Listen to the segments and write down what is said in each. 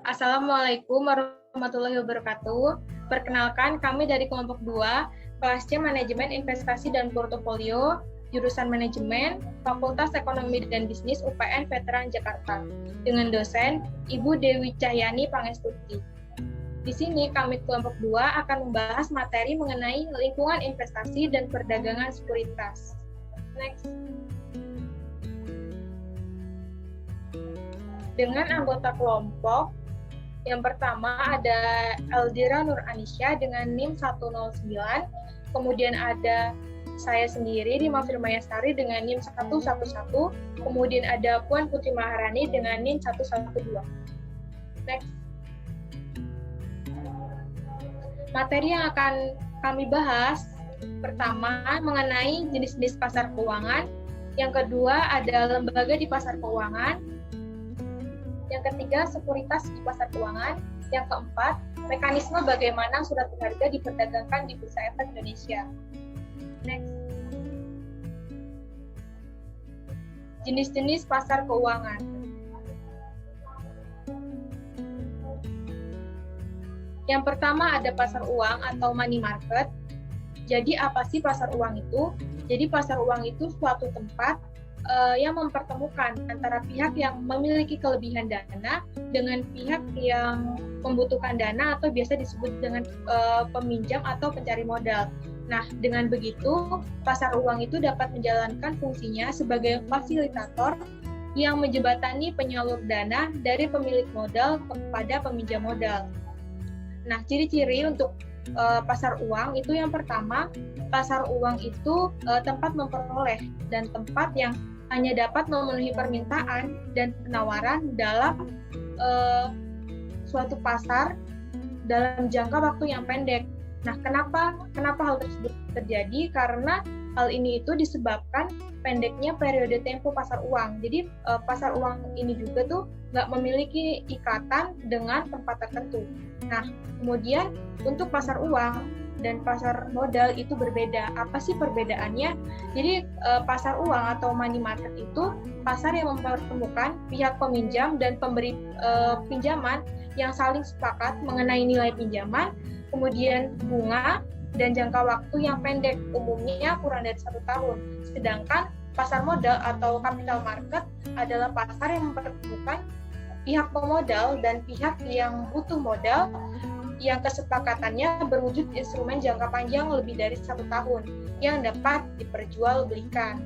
Assalamualaikum warahmatullahi wabarakatuh. Perkenalkan, kami dari kelompok 2, kelas C Manajemen Investasi dan Portofolio, jurusan Manajemen, Fakultas Ekonomi dan Bisnis UPN Veteran Jakarta, dengan dosen Ibu Dewi Cahyani Pangestuti. Di sini kami kelompok 2 akan membahas materi mengenai lingkungan investasi dan perdagangan sekuritas. Next. Dengan anggota kelompok, yang pertama ada Eldira Nur Anisya dengan NIM 109, kemudian ada saya sendiri, Rima Firmayasari dengan NIM 111, kemudian ada Puan Putri Maharani dengan NIM 112. Next. Materi yang akan kami bahas, pertama mengenai jenis-jenis pasar keuangan, yang kedua ada lembaga di pasar keuangan, yang ketiga sekuritas di pasar keuangan, yang keempat mekanisme bagaimana surat berharga diperdagangkan di Bursa Efek Indonesia. Next. Jenis-jenis pasar keuangan. Yang pertama ada pasar uang atau money market. Jadi apa sih pasar uang itu? Jadi pasar uang itu suatu tempat yang mempertemukan antara pihak yang memiliki kelebihan dana dengan pihak yang membutuhkan dana atau biasa disebut dengan peminjam atau pencari modal. Nah, dengan begitu, pasar uang itu dapat menjalankan fungsinya sebagai fasilitator yang menjembatani penyalur dana dari pemilik modal kepada peminjam modal. Nah, ciri-ciri untuk pasar uang itu yang pertama, pasar uang itu tempat memperoleh dan tempat yang hanya dapat memenuhi permintaan dan penawaran dalam suatu pasar dalam jangka waktu yang pendek. Nah, kenapa hal tersebut terjadi? Karena hal ini itu disebabkan pendeknya periode tempo pasar uang. Jadi pasar uang ini juga tuh nggak memiliki ikatan dengan tempat tertentu. Nah, kemudian untuk pasar uang dan pasar modal itu berbeda. Apa sih perbedaannya? Jadi pasar uang atau money market itu pasar yang mempertemukan pihak peminjam dan pemberi pinjaman yang saling sepakat mengenai nilai pinjaman, kemudian bunga dan jangka waktu yang pendek, umumnya kurang dari 1 tahun. Sedangkan pasar modal atau capital market adalah pasar yang mempertemukan pihak pemodal dan pihak yang butuh modal yang kesepakatannya berwujud instrumen jangka panjang lebih dari 1 tahun yang dapat diperjualbelikan.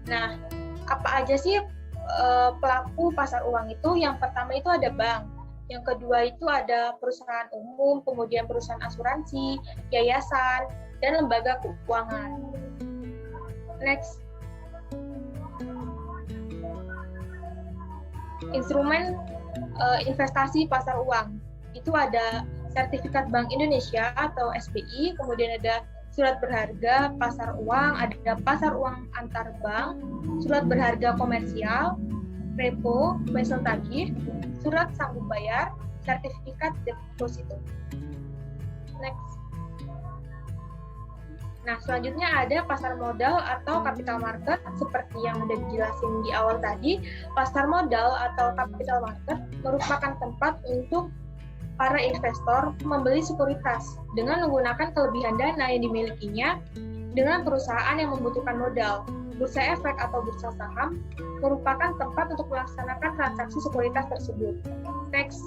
Nah, apa aja sih pelaku pasar uang itu? Yang pertama itu ada bank, yang kedua itu ada perusahaan umum, kemudian perusahaan asuransi, yayasan, dan lembaga keuangan. Next. Instrumen investasi pasar uang. Itu ada sertifikat Bank Indonesia atau SBI, kemudian ada surat berharga pasar uang, ada pasar uang antar bank, surat berharga komersial, repo, wesel tagih, surat sanggup bayar, sertifikat deposito. Next. Nah, selanjutnya ada pasar modal atau capital market. Seperti yang udah dijelasin di awal tadi, pasar modal atau capital market merupakan tempat untuk para investor membeli sekuritas dengan menggunakan kelebihan dana yang dimilikinya dengan perusahaan yang membutuhkan modal. Bursa efek atau bursa saham merupakan tempat untuk melaksanakan transaksi sekuritas tersebut. Next.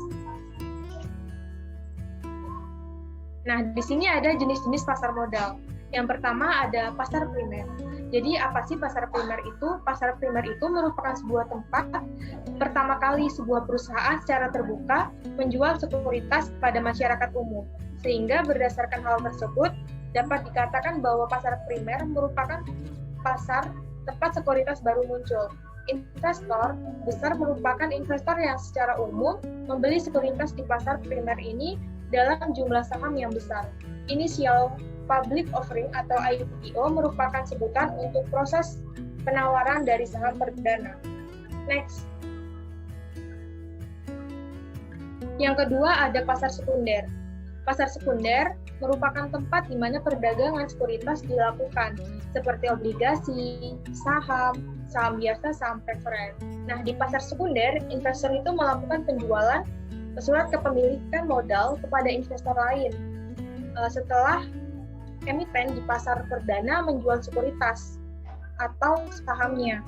Nah, di sini ada jenis-jenis pasar modal. Yang pertama ada pasar primer. Jadi apa sih pasar primer itu? Pasar primer itu merupakan sebuah tempat pertama kali sebuah perusahaan secara terbuka menjual sekuritas kepada masyarakat umum. Sehingga berdasarkan hal tersebut dapat dikatakan bahwa pasar primer merupakan pasar tempat sekuritas baru muncul. Investor besar merupakan investor yang secara umum membeli sekuritas di pasar primer ini dalam jumlah saham yang besar. Initial Public Offering atau IPO merupakan sebutan untuk proses penawaran dari saham perdana. Next. Yang kedua ada pasar sekunder. Pasar sekunder merupakan tempat di mana perdagangan sekuritas dilakukan, seperti obligasi, saham, saham biasa, saham preferen. Nah, di pasar sekunder, investor itu melakukan penjualan surat kepemilikan modal kepada investor lain setelah emiten di pasar perdana menjual sekuritas atau sahamnya.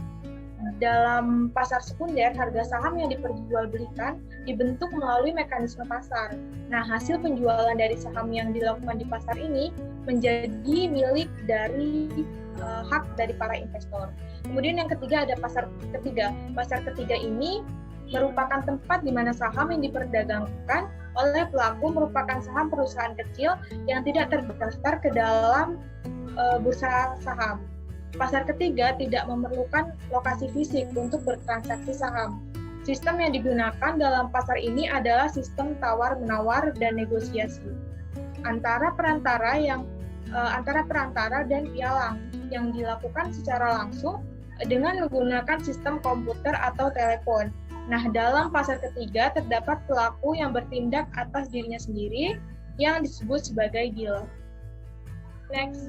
Dalam pasar sekunder, harga saham yang diperjualbelikan dibentuk melalui mekanisme pasar. Nah, hasil penjualan dari saham yang dilakukan di pasar ini menjadi milik dari hak dari para investor. Kemudian yang ketiga ada pasar ketiga. Pasar ketiga ini merupakan tempat di mana saham yang diperdagangkan oleh pelaku merupakan saham perusahaan kecil yang tidak terdaftar ke dalam bursa saham. Pasar ketiga tidak memerlukan lokasi fisik untuk bertransaksi saham. Sistem yang digunakan dalam pasar ini adalah sistem tawar-menawar dan negosiasi antara perantara dan pialang yang dilakukan secara langsung dengan menggunakan sistem komputer atau telepon. Nah, dalam pasar ketiga terdapat pelaku yang bertindak atas dirinya sendiri yang disebut sebagai dealer. Next.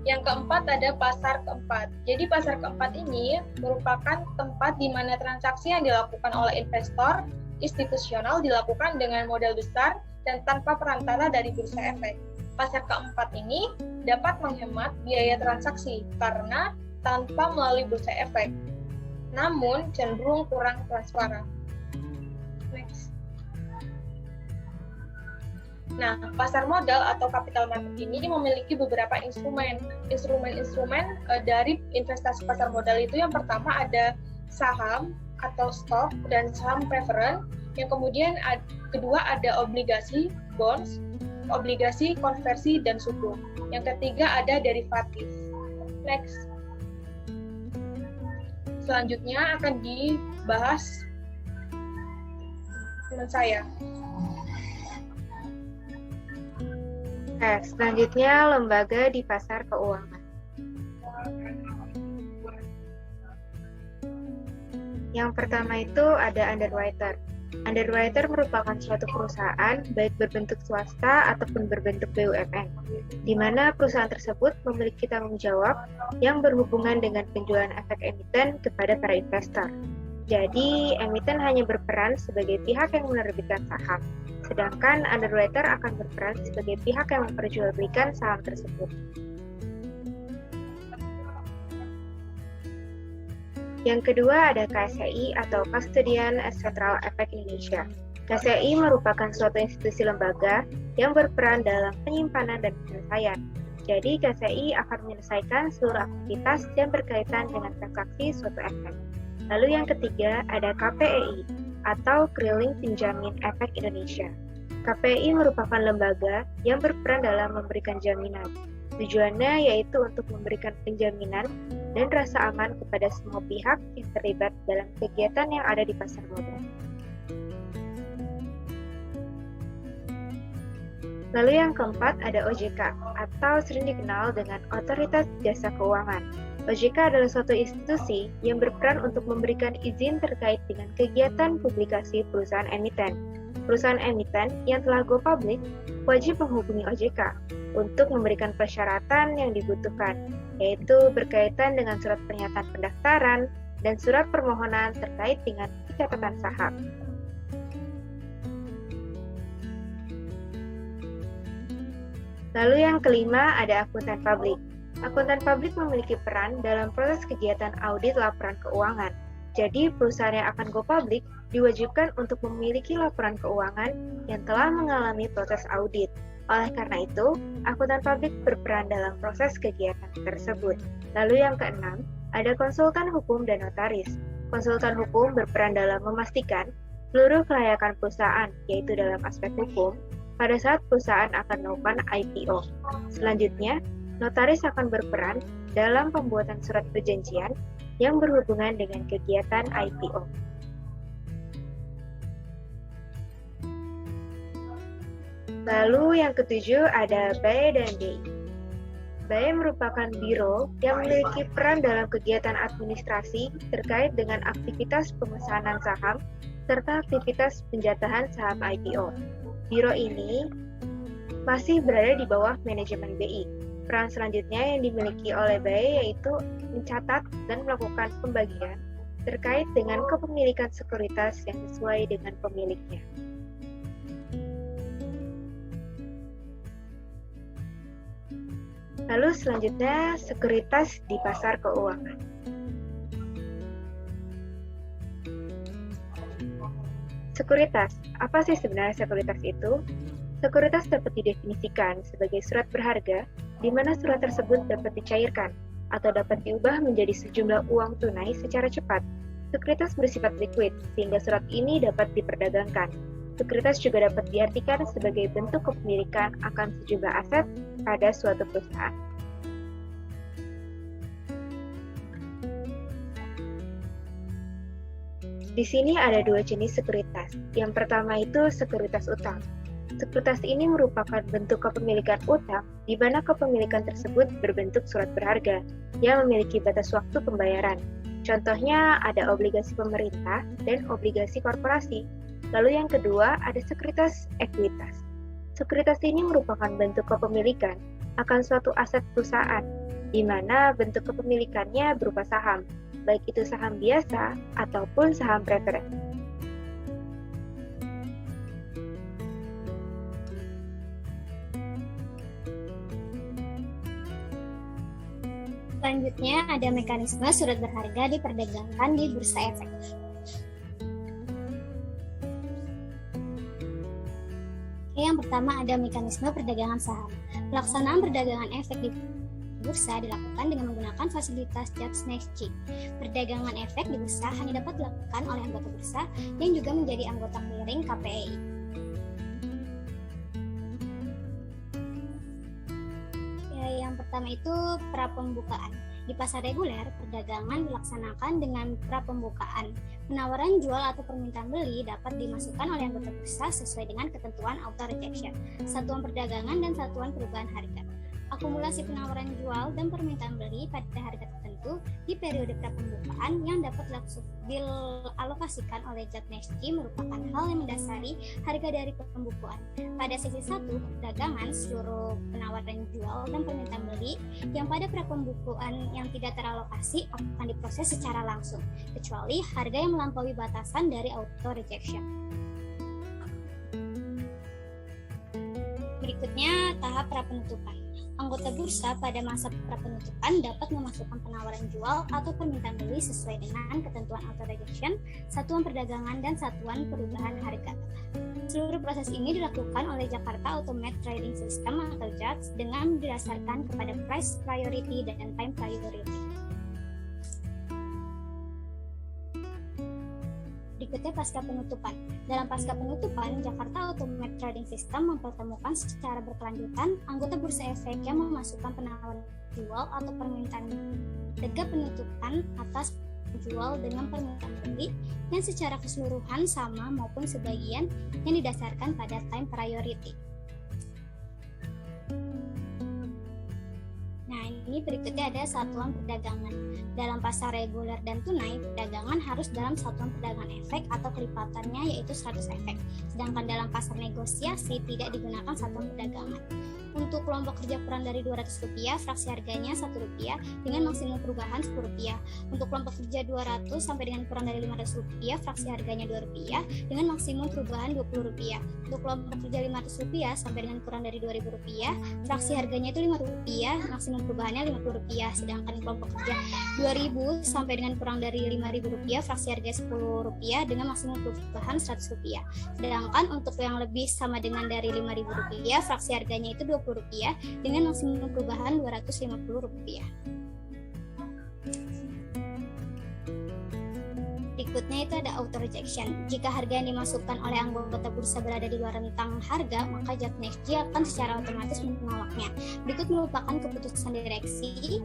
Yang keempat ada pasar keempat. Jadi pasar keempat ini merupakan tempat di mana transaksi yang dilakukan oleh investor institusional dilakukan dengan modal besar dan tanpa perantara dari bursa efek. Pasar keempat ini dapat menghemat biaya transaksi karena tanpa melalui bursa efek, namun cenderung kurang transparan. Next. Nah, pasar modal atau capital market ini memiliki beberapa instrumen dari investasi pasar modal itu. Yang pertama ada saham atau stok dan saham preferen. Yang kemudian kedua ada obligasi, bonds, obligasi, konversi, dan sukuk. Yang ketiga ada derivatif. Next. Selanjutnya akan dibahas teman saya. Selanjutnya lembaga di pasar keuangan. Yang pertama itu ada underwriter. Underwriter merupakan suatu perusahaan baik berbentuk swasta ataupun berbentuk BUMN, di mana perusahaan tersebut memiliki tanggung jawab yang berhubungan dengan penjualan efek emiten kepada para investor. Jadi, emiten hanya berperan sebagai pihak yang menerbitkan saham, sedangkan underwriter akan berperan sebagai pihak yang memperjualbelikan saham tersebut. Yang kedua ada KSEI atau Custodian Central Efek Indonesia. KSEI merupakan suatu institusi lembaga yang berperan dalam penyimpanan dan penyelesaian. Jadi, KSEI akan menyelesaikan seluruh aktivitas yang berkaitan dengan transaksi suatu efek. Lalu yang ketiga ada KPEI atau Krilling Penjamin Efek Indonesia. KPEI merupakan lembaga yang berperan dalam memberikan jaminan. Tujuannya yaitu untuk memberikan penjaminan dan rasa aman kepada semua pihak yang terlibat dalam kegiatan yang ada di pasar modal. Lalu yang keempat ada OJK atau sering dikenal dengan Otoritas Jasa Keuangan. OJK adalah suatu institusi yang berperan untuk memberikan izin terkait dengan kegiatan publikasi perusahaan emiten. Perusahaan emiten yang telah go public wajib menghubungi OJK untuk memberikan persyaratan yang dibutuhkan, yaitu berkaitan dengan surat pernyataan pendaftaran dan surat permohonan terkait dengan pencatatan saham. Lalu yang kelima ada akuntan publik. Akuntan publik memiliki peran dalam proses kegiatan audit laporan keuangan. Jadi, perusahaan yang akan go public diwajibkan untuk memiliki laporan keuangan yang telah mengalami proses audit. Oleh karena itu, akuntan publik berperan dalam proses kegiatan tersebut. Lalu yang keenam, ada konsultan hukum dan notaris. Konsultan hukum berperan dalam memastikan seluruh kelayakan perusahaan, yaitu dalam aspek hukum, pada saat perusahaan akan melakukan IPO. Selanjutnya, notaris akan berperan dalam pembuatan surat perjanjian yang berhubungan dengan kegiatan IPO. Lalu yang ketujuh ada BAE dan BI. BAE merupakan biro yang memiliki peran dalam kegiatan administrasi terkait dengan aktivitas pemesanan saham serta aktivitas penjatahan saham IPO. Biro ini masih berada di bawah manajemen BI. Peran selanjutnya yang dimiliki oleh BAE yaitu mencatat dan melakukan pembagian terkait dengan kepemilikan sekuritas yang sesuai dengan pemiliknya. Lalu selanjutnya, sekuritas di pasar keuangan. Sekuritas, apa sih sebenarnya sekuritas itu? Sekuritas dapat didefinisikan sebagai surat berharga di mana surat tersebut dapat dicairkan atau dapat diubah menjadi sejumlah uang tunai secara cepat. Sekuritas bersifat liquid, sehingga surat ini dapat diperdagangkan. Sekuritas juga dapat diartikan sebagai bentuk kepemilikan akan sejumlah aset pada suatu perusahaan. Di sini ada dua jenis sekuritas. Yang pertama itu sekuritas utang. Sekuritas ini merupakan bentuk kepemilikan utang di mana kepemilikan tersebut berbentuk surat berharga yang memiliki batas waktu pembayaran. Contohnya ada obligasi pemerintah dan obligasi korporasi. Lalu yang kedua ada sekuritas ekuitas. Sekuritas ini merupakan bentuk kepemilikan akan suatu aset perusahaan, di mana bentuk kepemilikannya berupa saham, baik itu saham biasa ataupun saham preferensi. Selanjutnya ada mekanisme surat berharga diperdagangkan di bursa efek. Yang pertama ada mekanisme perdagangan saham. Pelaksanaan perdagangan efek di bursa dilakukan dengan menggunakan fasilitas Jacks Next-G. Perdagangan efek di bursa hanya dapat dilakukan oleh anggota bursa yang juga menjadi anggota clearing KPEI. Yang pertama itu prapembukaan. Di pasar reguler, perdagangan dilaksanakan dengan prapembukaan. Penawaran jual atau permintaan beli dapat dimasukkan oleh anggota bursa sesuai dengan ketentuan auto rejection, satuan perdagangan dan satuan perubahan harga. Akumulasi penawaran jual dan permintaan beli pada harga tertentu di periode prapembukaan yang dapat dialokasikan oleh Jacks Next-G merupakan hal yang mendasari harga dari pembukuan. Pada sesi 1 perdagangan, seluruh penawaran jual dan permintaan beli yang pada prapembukuan yang tidak teralokasi akan diproses secara langsung, kecuali harga yang melampaui batasan dari auto rejection. Berikutnya tahap prapenutupan. Anggota bursa pada masa prapenutupan dapat memasukkan penawaran jual atau permintaan beli sesuai dengan ketentuan auto rejection, satuan perdagangan, dan satuan perubahan harga. Seluruh proses ini dilakukan oleh Jakarta Automated Trading System atau JATS dengan didasarkan kepada price priority dan time priority. Berikutnya pasca penutupan. Dalam pasca penutupan, Jakarta Automated Trading System mempertemukan secara berkelanjutan anggota bursa efek yang memasukkan penawaran jual atau permintaan harga penutupan atas jual dengan permintaan beli yang secara keseluruhan sama maupun sebagian yang didasarkan pada time priority. Nah, ini berikutnya ada satuan perdagangan. Dalam pasar reguler dan tunai, perdagangan harus dalam satuan perdagangan efek atau kelipatannya yaitu 100 efek. Sedangkan dalam pasar negosiasi tidak digunakan satuan perdagangan. Untuk kelompok kerja kurang dari Rp200, fraksi harganya Rp1 dengan maksimum perubahan Rp10. Untuk kelompok kerja 200 sampai dengan kurang dari Rp500, fraksi harganya Rp2 dengan maksimum perubahan Rp20. Untuk kelompok kerja Rp500 sampai dengan kurang dari Rp2.000, fraksi harganya itu Rp5, maksimum perubahannya Rp50. Sedangkan kelompok kerja 2.000 sampai dengan kurang dari Rp5.000, fraksi harganya Rp10 dengan maksimum perubahan Rp100. Sedangkan untuk yang lebih sama dengan dari Rp5.000, fraksi harganya itu Rp20 dengan maksimum perubahan Rp250. Berikutnya itu ada auto rejection. Jika harga yang dimasukkan oleh anggota bursa berada di luar rentang harga, maka Jacks Next-G akan secara otomatis menolaknya. Berikut merupakan keputusan direksi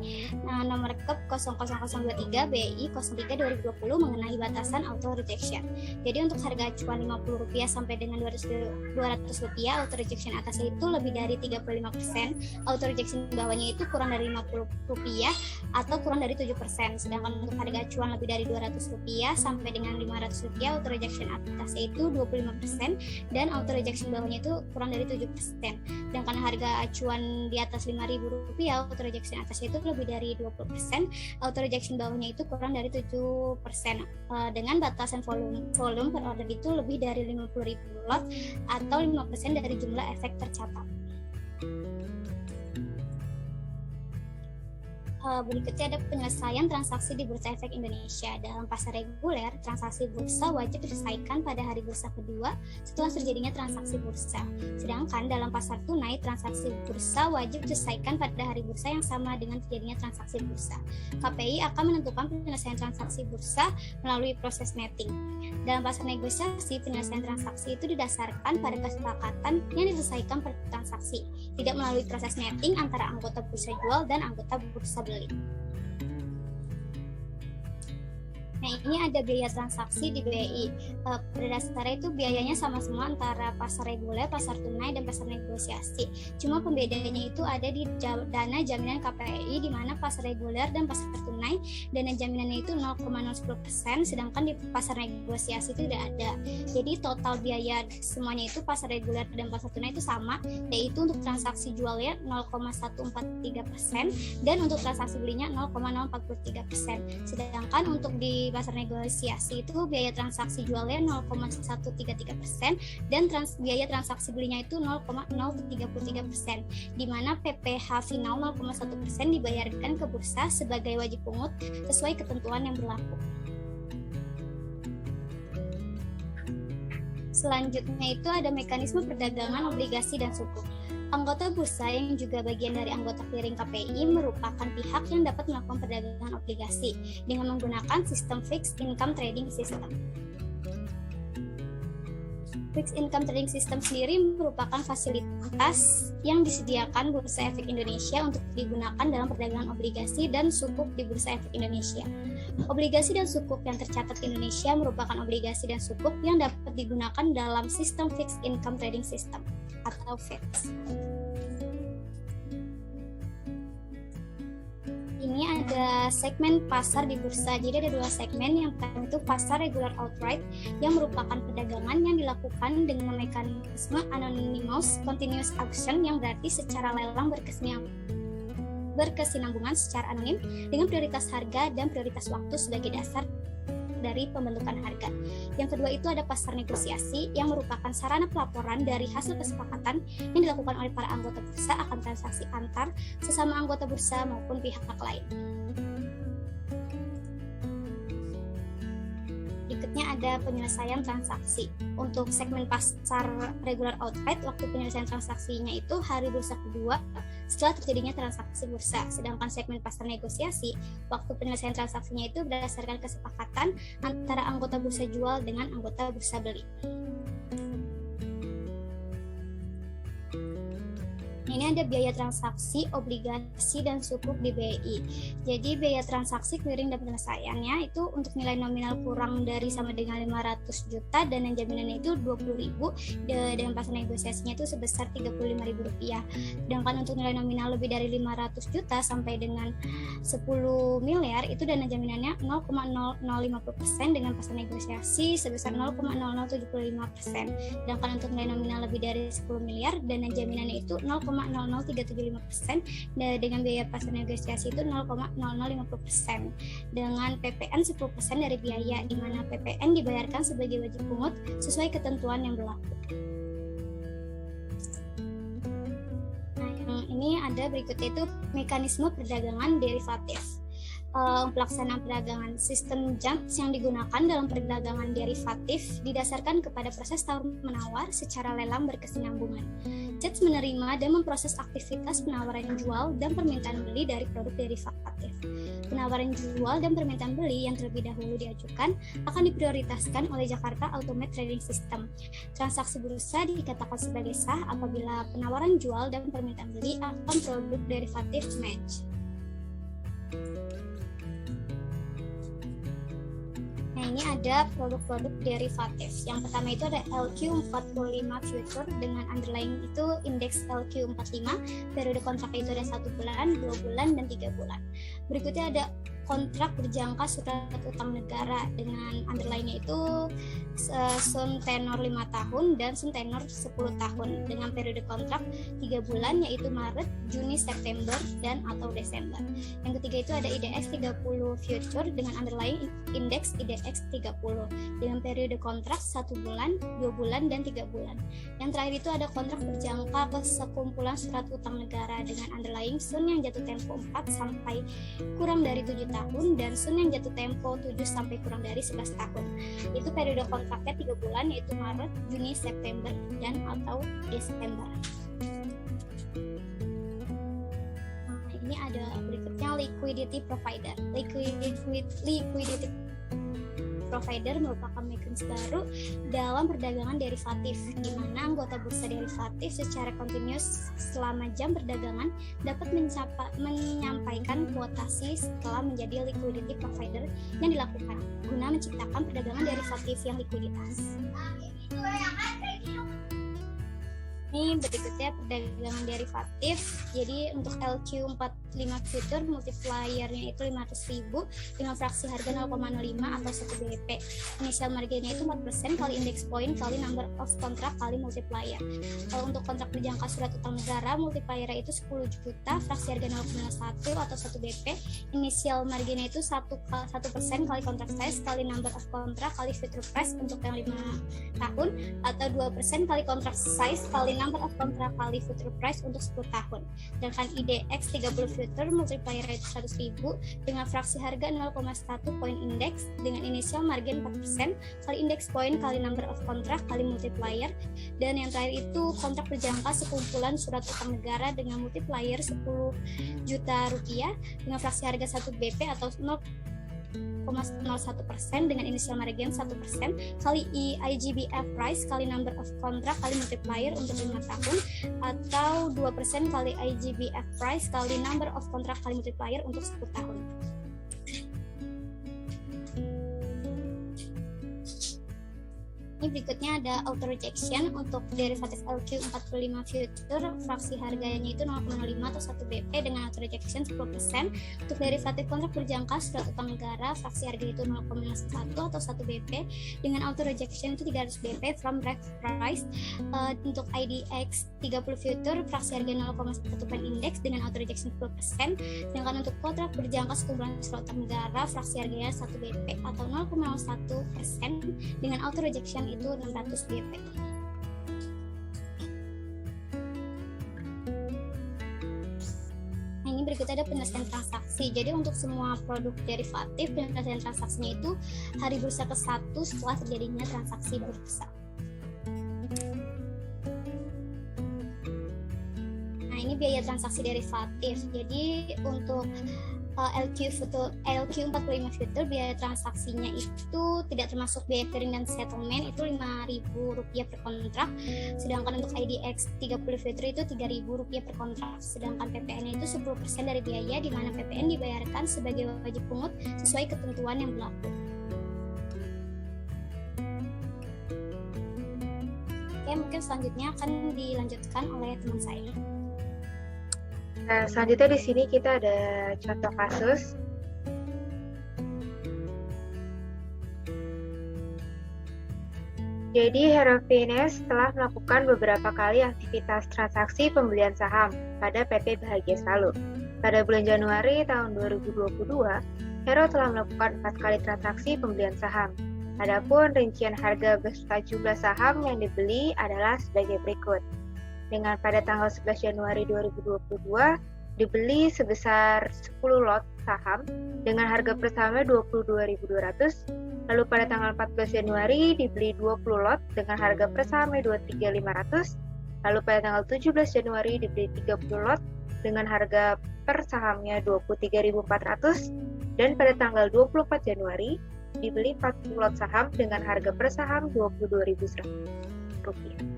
nomor KEP 00023 BI 03/2020 mengenai batasan auto rejection. Jadi untuk harga acuan Rp50 sampai dengan Rp200, auto rejection atasnya itu lebih dari 35%, auto rejection bawahnya itu kurang dari Rp50 atau kurang dari 7%. Sedangkan untuk harga acuan lebih dari Rp200 sampai sampai dengan Rp500, auto rejection atasnya itu 25% dan auto rejection bawahnya itu kurang dari 7%. Sedangkan harga acuan di atas Rp5.000, auto rejection atasnya itu lebih dari 20%, auto rejection bawahnya itu kurang dari 7%. Dengan batasan volume per order itu lebih dari 50.000 lot atau 5% dari jumlah efek tercatat. Berikutnya ada penyelesaian transaksi di Bursa Efek Indonesia. Dalam pasar reguler, transaksi bursa wajib diselesaikan pada hari bursa kedua setelah terjadinya transaksi bursa. Sedangkan dalam pasar tunai, transaksi bursa wajib diselesaikan pada hari bursa yang sama dengan terjadinya transaksi bursa. KPI akan menentukan penyelesaian transaksi bursa melalui proses netting. Dalam pasar negosiasi, penyelesaian transaksi itu didasarkan pada kesepakatan yang diselesaikan per transaksi, tidak melalui proses netting antara anggota bursa jual dan anggota bursa beli. Nah, ini ada biaya transaksi di BI. Pada dasarnya itu biayanya sama semua antara pasar reguler, pasar tunai, dan pasar negosiasi. Cuma pembedanya itu ada di dana jaminan KPI, di mana pasar reguler dan pasar tunai dana jaminannya itu 0,010%, sedangkan di pasar negosiasi itu tidak ada. Jadi total biaya semuanya itu pasar reguler dan pasar tunai itu sama, yaitu untuk transaksi jualnya 0,143% dan untuk transaksi belinya 0,043%. Sedangkan untuk di pasar negosiasi itu biaya transaksi jualnya 0,133% dan biaya transaksi belinya itu 0,033%, di mana PPh final 0,1% dibayarkan ke bursa sebagai wajib pungut sesuai ketentuan yang berlaku. Selanjutnya itu ada mekanisme perdagangan obligasi dan sukuk. Anggota bursa yang juga bagian dari anggota clearing KPI merupakan pihak yang dapat melakukan perdagangan obligasi dengan menggunakan sistem fixed income trading system. Fixed income trading system sendiri merupakan fasilitas yang disediakan Bursa Efek Indonesia untuk digunakan dalam perdagangan obligasi dan sukuk di Bursa Efek Indonesia. Obligasi dan sukuk yang tercatat di Indonesia merupakan obligasi dan sukuk yang dapat digunakan dalam sistem fixed income trading system atau FIX. Ini ada segmen pasar di bursa. Jadi ada dua segmen. Yang pertama itu pasar regular outright yang merupakan perdagangan yang dilakukan dengan mekanisme anonymous continuous auction, yang berarti secara lelang berkesinambungan secara anonim dengan prioritas harga dan prioritas waktu sebagai dasar dari pembentukan harga. Yang kedua itu ada pasar negosiasi yang merupakan sarana pelaporan dari hasil kesepakatan yang dilakukan oleh para anggota bursa akan transaksi antar sesama anggota bursa maupun pihak lain. Berikutnya ada penyelesaian transaksi. Untuk segmen pasar regular outright, waktu penyelesaian transaksinya itu hari bursa kedua setelah terjadinya transaksi bursa. Sedangkan segmen pasar negosiasi, waktu penyelesaian transaksinya itu berdasarkan kesepakatan antara anggota bursa jual dengan anggota bursa beli. Ini ada biaya transaksi, obligasi, dan sukuk di BI. Jadi biaya transaksi, clearing, dan penyelesaiannya itu untuk nilai nominal kurang dari sama dengan 500 juta dan yang jaminannya itu 20.000, dengan pasar negosiasinya itu sebesar Rp35.000. Sedangkan untuk nilai nominal lebih dari 500 juta sampai dengan 10 miliar itu dana jaminannya 0,0050% dengan pasar negosiasi sebesar 0,0075%. Sedangkan untuk nilai nominal lebih dari 10 miliar dana jaminannya itu 0,00375% dengan biaya pasar negosiasi itu 0,0050% dengan PPN 10% dari biaya, di mana PPN dibayarkan sebagai wajib pungut sesuai ketentuan yang berlaku. Nah, yang ini ada berikutnya itu mekanisme perdagangan derivatif. Pelaksanaan perdagangan sistem JAMS yang digunakan dalam perdagangan derivatif didasarkan kepada proses tawar-menawar secara lelang berkesinambungan. JAMS menerima dan memproses aktivitas penawaran jual dan permintaan beli dari produk derivatif. Penawaran jual dan permintaan beli yang terlebih dahulu diajukan akan diprioritaskan oleh Jakarta Automated Trading System. Transaksi bursa dikatakan sebagai sah apabila penawaran jual dan permintaan beli akan produk derivatif match. Nah, ini ada produk-produk derivatif. Yang pertama itu ada LQ45 future dengan underlying itu indeks LQ45. Periode kontraknya itu ada 1 bulan, 2 bulan, dan 3 bulan. Berikutnya ada kontrak berjangka surat utang negara dengan underline-nya itu sun tenor 5 tahun dan sun tenor 10 tahun dengan periode kontrak 3 bulan yaitu Maret, Juni, September, dan atau Desember. Yang ketiga itu ada IDX 30 future dengan underlying indeks IDX 30 dengan periode kontrak 1 bulan, 2 bulan, dan 3 bulan. Yang terakhir itu ada kontrak berjangka ke sekumpulan surat utang negara dengan underlying sun yang jatuh tempo 4 sampai kurang dari 7 tahun dan sun yang jatuh tempo 7 sampai kurang dari 11 tahun. Itu periode kontraknya 3 bulan yaitu Maret, Juni, September, dan atau Desember. Ini ada berikutnya liquidity provider. Liquidity provider merupakan mekanisme baru dalam perdagangan derivatif, di mana anggota bursa derivatif secara kontinus selama jam perdagangan dapat menyampaikan kuotasi setelah menjadi liquidity provider yang dilakukan guna menciptakan perdagangan derivatif yang likuiditas. Ini berikutnya perdagangan derivatif. Jadi untuk LQ45 future multipliernya itu 500.000 dengan fraksi harga 0,05 atau 1 BP. Initial marginnya itu 4% kali index point kali number of contract kali multiplier. Kalau untuk kontrak berjangka surat utang negara multipliernya itu 10 juta, fraksi harga 0,1 atau 1 BP. Initial marginnya itu 1% kali contract size kali number of contract kali future price untuk yang 5 tahun atau 2% kali contract size kali number of contract kali future price untuk 10 tahun. Sedangkan IDX 30 future multiplier itu 100.000 dengan fraksi harga 0,1 point index dengan initial margin 4% kali index point kali number of contract kali multiplier. Dan yang terakhir itu kontrak berjangka sekumpulan surat utang negara dengan multiplier 10 juta rupiah dengan fraksi harga 1 BP atau 0,01% dengan initial margin 1% kali IGBF price kali number of contract kali multiplier untuk 5 tahun atau 2% kali IGBF price kali number of contract kali multiplier untuk 10 tahun. Ini berikutnya ada auto rejection untuk derivatif LQ45 future, fraksi harganya itu 0,05 atau 1 BP dengan auto rejection 10%. Untuk derivatif kontrak berjangka surat utang negara, fraksi harga itu 0,1 atau 1 BP dengan auto rejection itu 300 BP from ref price. Untuk IDX 30 future, fraksi harga 0,1 point index dengan auto rejection 10%. Sedangkan untuk kontrak berjangka sekumpulan surat utang negara, fraksi harganya 1 BP atau 0,01% dengan auto rejection itu 600 BP. Nah, ini berikutnya ada penyelesaian transaksi. Jadi untuk semua produk derivatif, penyelesaian transaksinya itu hari bursa ke-1 setelah terjadinya transaksi bursa. Nah, ini biaya transaksi derivatif. Jadi untuk LQ45 future biaya transaksinya itu tidak termasuk biaya clearing dan settlement itu Rp5.000 per kontrak, sedangkan untuk IDX 30 future itu Rp3.000 per kontrak, sedangkan PPN itu 10% dari biaya di mana PPN dibayarkan sebagai wajib pungut sesuai ketentuan yang berlaku. Oke, mungkin selanjutnya akan dilanjutkan oleh teman saya. Nah, selanjutnya di sini kita ada contoh kasus. Jadi, Hero Finance telah melakukan beberapa kali aktivitas transaksi pembelian saham pada PT Bahagia Selalu. Pada bulan Januari tahun 2022, Hero telah melakukan 4 kali transaksi pembelian saham. Adapun rincian harga beserta jumlah saham yang dibeli adalah sebagai berikut. Dengan pada tanggal 11 Januari 2022 dibeli sebesar 10 lot saham dengan harga pertama 22.200, lalu pada tanggal 14 Januari dibeli 20 lot dengan harga persaham 23.500, lalu pada tanggal 17 Januari dibeli 30 lot dengan harga per sahamnya 23.400, dan pada tanggal 24 Januari dibeli 40 lot saham dengan harga per saham Rp22.100.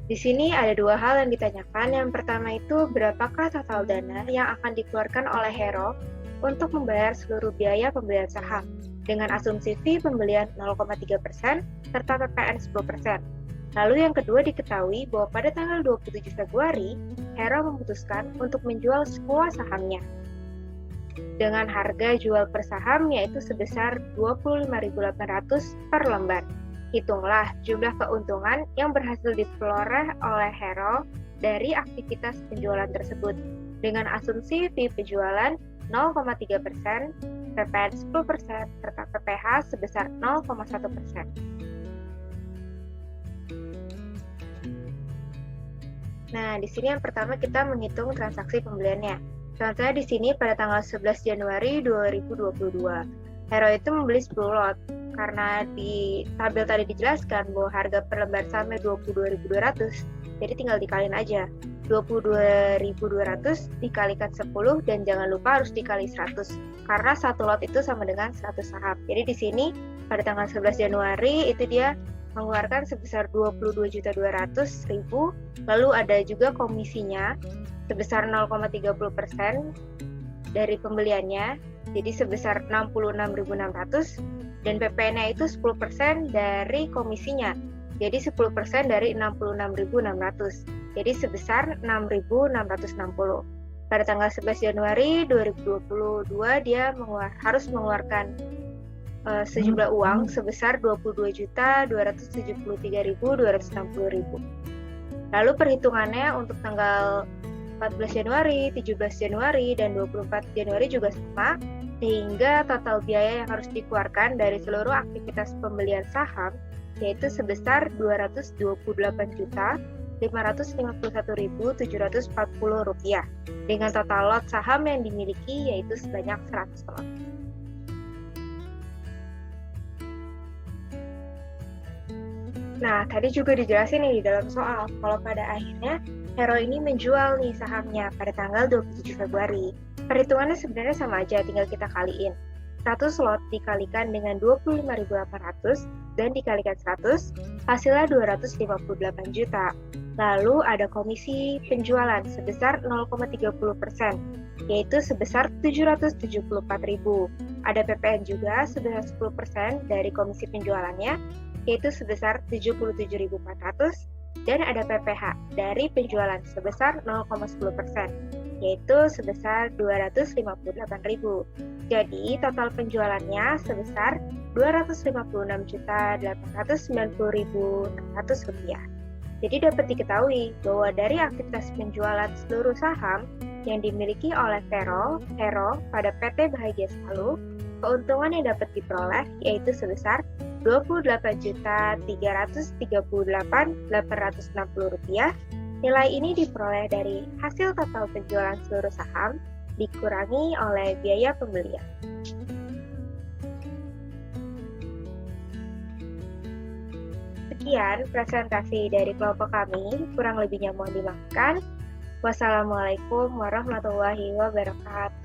Di sini ada 2 hal yang ditanyakan. Yang pertama itu, berapakah total dana yang akan dikeluarkan oleh Hero untuk membayar seluruh biaya pembelian saham dengan asumsi fee pembelian 0,3% serta PPN 10%. Lalu yang kedua diketahui bahwa pada tanggal 27 Februari, Hero memutuskan untuk menjual semua sahamnya dengan harga jual per saham yaitu sebesar 25.800 per lembar. Hitunglah jumlah keuntungan yang berhasil diperoleh oleh Hero dari aktivitas penjualan tersebut dengan asumsi fee penjualan 0,3%, PPN 10%, serta PPH sebesar 0,1%. Nah, di sini yang pertama kita menghitung transaksi pembeliannya. Contohnya di sini pada tanggal 11 Januari 2022, Hero itu membeli 10 lot. Karena di tabel tadi dijelaskan bahwa harga per lembar sahamnya 22.200, jadi tinggal dikaliin aja. 22.200 dikalikan 10 dan jangan lupa harus dikali 100 karena satu lot itu sama dengan 100 saham. Jadi di sini pada tanggal 11 Januari itu dia mengeluarkan sebesar 22.200.000, lalu ada juga komisinya sebesar 0,30% dari pembeliannya, jadi sebesar 66.600, dan PPN-nya itu 10% dari komisinya, jadi 10% dari 66.600, jadi sebesar 6.660. Pada tanggal 11 Januari 2022 dia harus mengeluarkan sejumlah uang sebesar 22.273.260.000. Lalu perhitungannya untuk tanggal 14 Januari, 17 Januari, dan 24 Januari juga sama, sehingga total biaya yang harus dikeluarkan dari seluruh aktivitas pembelian saham yaitu sebesar Rp222.551.740 dengan total lot saham yang dimiliki yaitu sebanyak 100 lot. Nah, tadi juga dijelasin nih di dalam soal, kalau pada akhirnya Hero ini menjual nih sahamnya pada tanggal 27 Februari. Perhitungannya sebenarnya sama aja, tinggal kita kaliin. 100 lot dikalikan dengan 25.800 dan dikalikan 100, hasilnya 258 juta. Lalu ada komisi penjualan sebesar 0,30%, yaitu sebesar 774.000. Ada PPN juga sebesar 10% dari komisi penjualannya, yaitu sebesar 77.400, dan ada PPH dari penjualan sebesar 0,10%, yaitu sebesar 258.000. Jadi total penjualannya sebesar Rp256.890.600. Jadi dapat diketahui bahwa dari aktivitas penjualan seluruh saham yang dimiliki oleh Hero pada PT Bahagia Selalu, keuntungan yang dapat diperoleh yaitu sebesar Rp23.338.860. Nilai ini diperoleh dari hasil total penjualan seluruh saham dikurangi oleh biaya pembelian. Sekian presentasi dari kelompok kami, kurang lebihnya mohon dimaafkan. Wassalamualaikum warahmatullahi wabarakatuh.